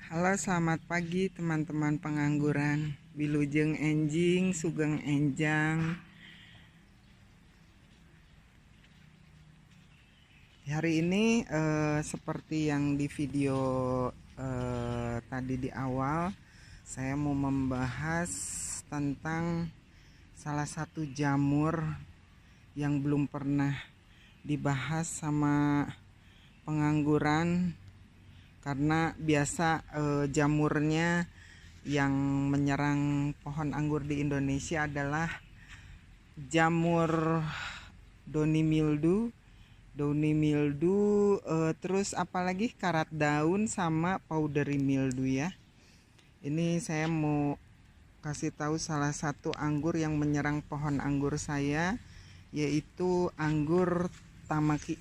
Halo, selamat pagi teman-teman pengangguran. Wilujeng enjing, sugeng enjang. Hari ini seperti yang di video tadi di awal, saya mau membahas tentang salah satu jamur yang belum pernah dibahas sama pengangguran, karena biasa jamurnya yang menyerang pohon anggur di Indonesia adalah jamur downy mildew, terus apalagi karat daun sama powdery mildew ya. Ini saya mau kasih tahu salah satu anggur yang menyerang pohon anggur saya, yaitu anggur Tamaki.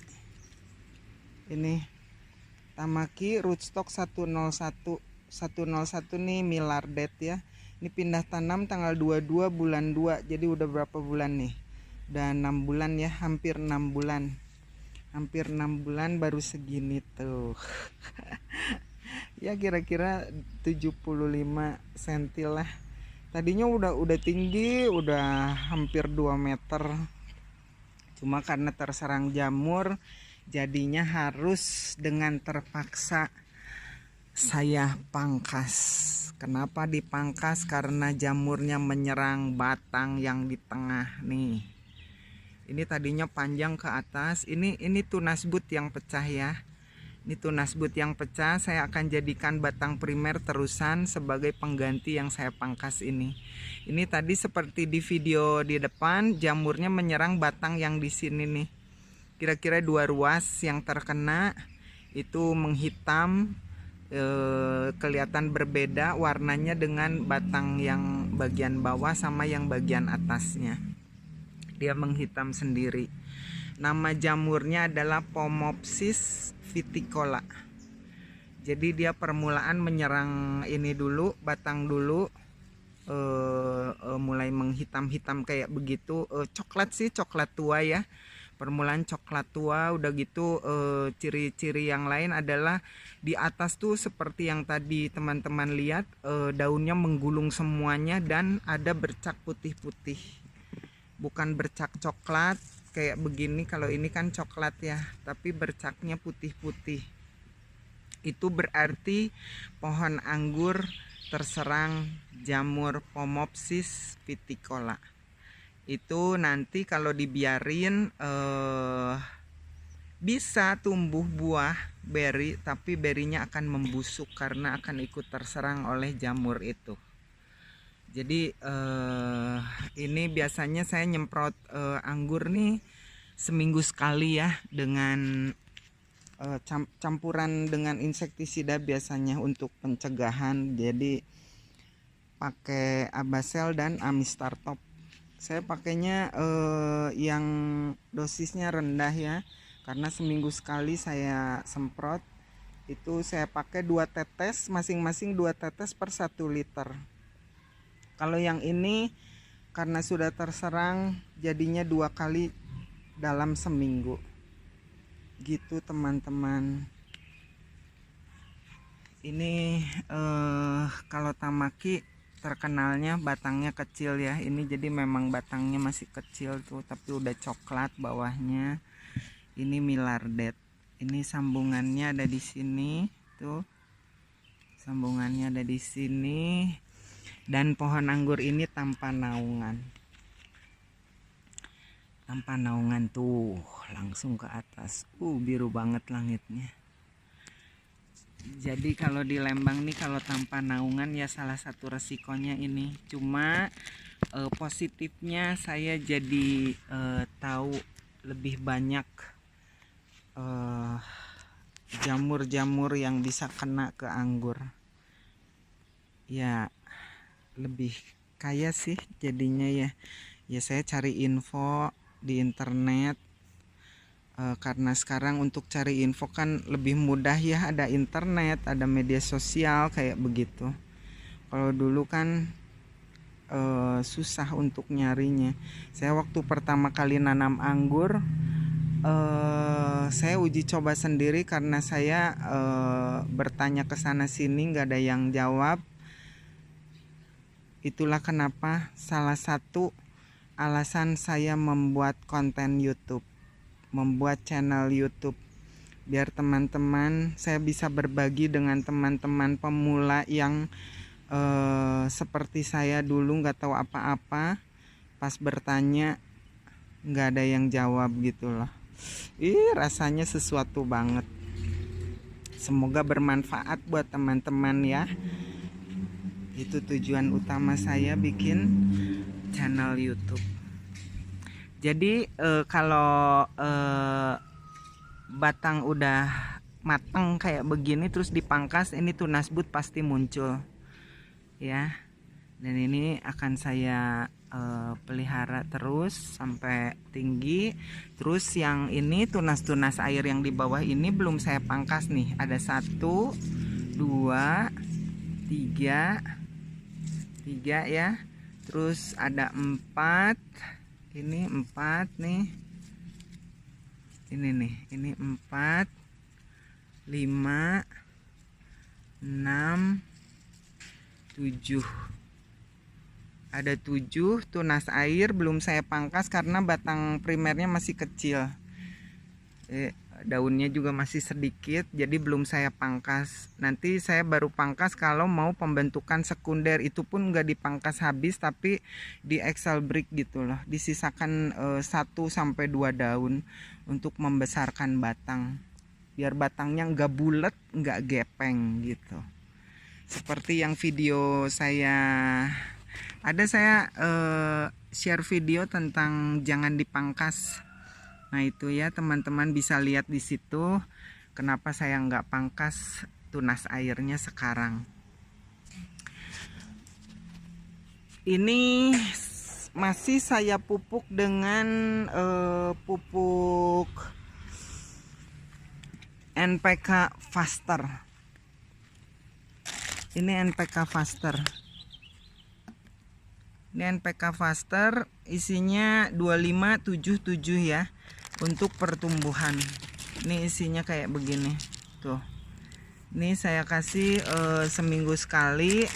Ini Tamaki rootstock 101 nih, Millardet ya. Ini pindah tanam tanggal 22 bulan 2. Jadi udah berapa bulan nih? Udah 6 bulan ya, hampir 6 bulan. Hampir 6 bulan baru segini tuh. Ya kira-kira 75 cm lah. Tadinya udah tinggi, udah hampir 2 meter. Cuma karena terserang jamur, jadinya harus dengan terpaksa saya pangkas. Kenapa dipangkas? Karena jamurnya menyerang batang yang di tengah nih. Ini tadinya panjang ke atas. Ini tunas but yang pecah ya. Ini tunas but yang pecah. Saya akan jadikan batang primer terusan sebagai pengganti yang saya pangkas ini. Ini tadi seperti di video di depan, jamurnya menyerang batang yang di sini nih. Kira-kira 2 ruas yang terkena itu menghitam. Kelihatan berbeda warnanya dengan batang yang bagian bawah sama yang bagian atasnya. Dia menghitam sendiri. Nama jamurnya adalah Phomopsis viticola. Jadi dia permulaan menyerang ini dulu, batang dulu, mulai menghitam-hitam kayak begitu. Coklat sih, coklat tua ya. Permulaan coklat tua. Udah gitu ciri-ciri yang lain adalah di atas tuh seperti yang tadi teman-teman lihat, daunnya menggulung semuanya dan ada bercak putih-putih, bukan bercak coklat kayak begini. Kalau ini kan coklat ya, tapi bercaknya putih-putih. Itu berarti pohon anggur terserang jamur Phomopsis viticola. Itu nanti kalau dibiarin bisa tumbuh buah beri, tapi berinya akan membusuk karena akan ikut terserang oleh jamur itu. Jadi ini biasanya saya nyemprot anggur nih seminggu sekali ya, dengan campuran dengan insektisida biasanya untuk pencegahan. Jadi pakai Abasel dan Amistar Top. Saya pakainya yang dosisnya rendah ya, karena seminggu sekali saya semprot. Itu saya pakai 2 tetes, masing-masing 2 tetes per 1 liter. Kalau yang ini karena sudah terserang jadinya 2 kali dalam seminggu. Gitu teman-teman. Ini kalau Tamaki terkenalnya batangnya kecil ya. Ini jadi memang batangnya masih kecil tuh, tapi udah coklat bawahnya. Ini Millardet. Ini sambungannya ada di sini tuh. Sambungannya ada di sini. Dan pohon anggur ini tanpa naungan. Tanpa naungan tuh, langsung ke atas. Biru banget langitnya. Jadi kalau di Lembang nih, kalau tanpa naungan ya salah satu resikonya ini. Cuma positifnya saya jadi tahu lebih banyak jamur-jamur yang bisa kena ke anggur. Ya lebih kaya sih jadinya ya. Ya saya cari info di internet. Karena sekarang untuk cari info kan lebih mudah ya, ada internet, ada media sosial kayak begitu. Kalau dulu kan susah untuk nyarinya. Saya waktu pertama kali nanam anggur saya uji coba sendiri karena saya bertanya ke sana sini nggak ada yang jawab. Itulah kenapa salah satu alasan saya membuat konten YouTube, membuat channel YouTube, biar teman-teman saya bisa berbagi dengan teman-teman pemula yang seperti saya dulu nggak tahu apa-apa, pas bertanya nggak ada yang jawab gitu loh. Rasanya sesuatu banget. Semoga bermanfaat buat teman-teman ya. Itu tujuan utama saya bikin channel YouTube. Jadi kalau batang udah matang kayak begini terus dipangkas, ini tunas but pasti muncul ya. Dan ini akan saya pelihara terus sampai tinggi. Terus yang ini tunas-tunas air yang di bawah ini belum saya pangkas nih. Ada 1, 2, 3 ya. Terus ada 4. Ini 4 nih. Ini nih, ini 4, 5, 6, 7. Ada 7 tunas air belum saya pangkas karena batang primernya masih kecil. Daunnya juga masih sedikit, jadi belum saya pangkas. Nanti saya baru pangkas kalau mau pembentukan sekunder. Itu pun nggak dipangkas habis, tapi di Excel brick gitu loh. Disisakan 1 sampai 2 daun untuk membesarkan batang, biar batangnya nggak bulat, nggak gepeng gitu. Seperti yang video saya share video tentang jangan dipangkas. Nah itu ya teman-teman bisa lihat di situ kenapa saya nggak pangkas tunas airnya sekarang. Ini masih saya pupuk dengan pupuk NPK Faster. Ini NPK Faster. Ini NPK Faster isinya 2577 ya. Untuk pertumbuhan ini isinya kayak begini tuh. Ini saya kasih seminggu sekali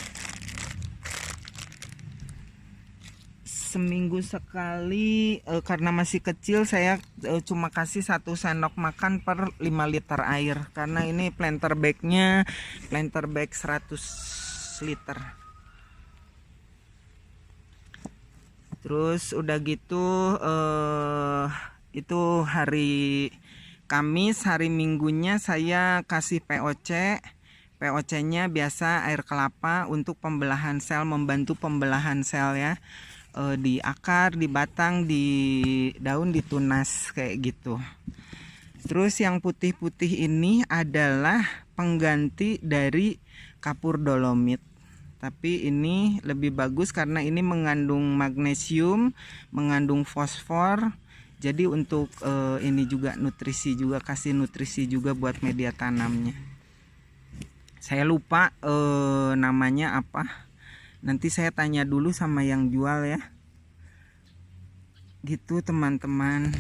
karena masih kecil saya cuma kasih 1 sendok makan per 5 liter air, karena ini planter bag 100 liter. Terus udah gitu itu hari Kamis, hari Minggunya saya kasih POC. POC-nya biasa air kelapa untuk pembelahan sel, membantu pembelahan sel ya. Di akar, di batang, di daun, di tunas kayak gitu. Terus yang putih-putih ini adalah pengganti dari kapur dolomit. Tapi ini lebih bagus karena ini mengandung magnesium, mengandung fosfor. Jadi untuk ini juga nutrisi juga, kasih nutrisi juga buat media tanamnya. Saya lupa namanya apa. Nanti saya tanya dulu sama yang jual ya. Gitu teman-teman.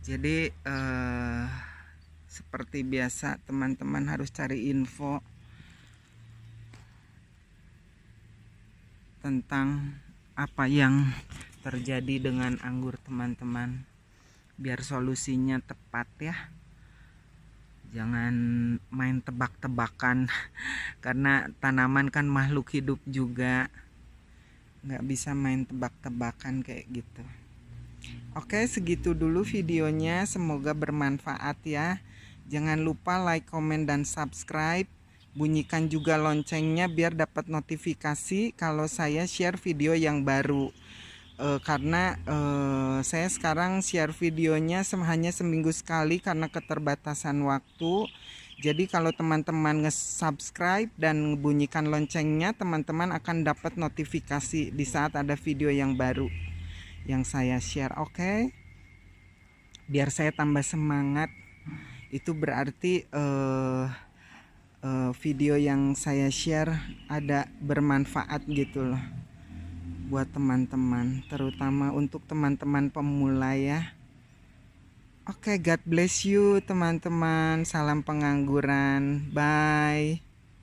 Jadi seperti biasa teman-teman harus cari info tentang apa yang terjadi dengan anggur teman-teman, biar solusinya tepat ya. Jangan main tebak-tebakan karena tanaman kan makhluk hidup juga, nggak bisa main tebak-tebakan kayak gitu. Oke, segitu dulu videonya, semoga bermanfaat ya. Jangan lupa like, komen, dan subscribe. Bunyikan juga loncengnya biar dapat notifikasi kalau saya share video yang baru. Karena saya sekarang share videonya hanya seminggu sekali karena keterbatasan waktu. Jadi kalau teman-teman nge-subscribe dan bunyikan loncengnya, teman-teman akan dapat notifikasi di saat ada video yang baru yang saya share. Oke? Biar saya tambah semangat. Itu berarti video yang saya share ada bermanfaat gitu loh buat teman-teman, terutama untuk teman-teman pemula ya. Oke, God bless you teman-teman. Salam pengangguran. Bye.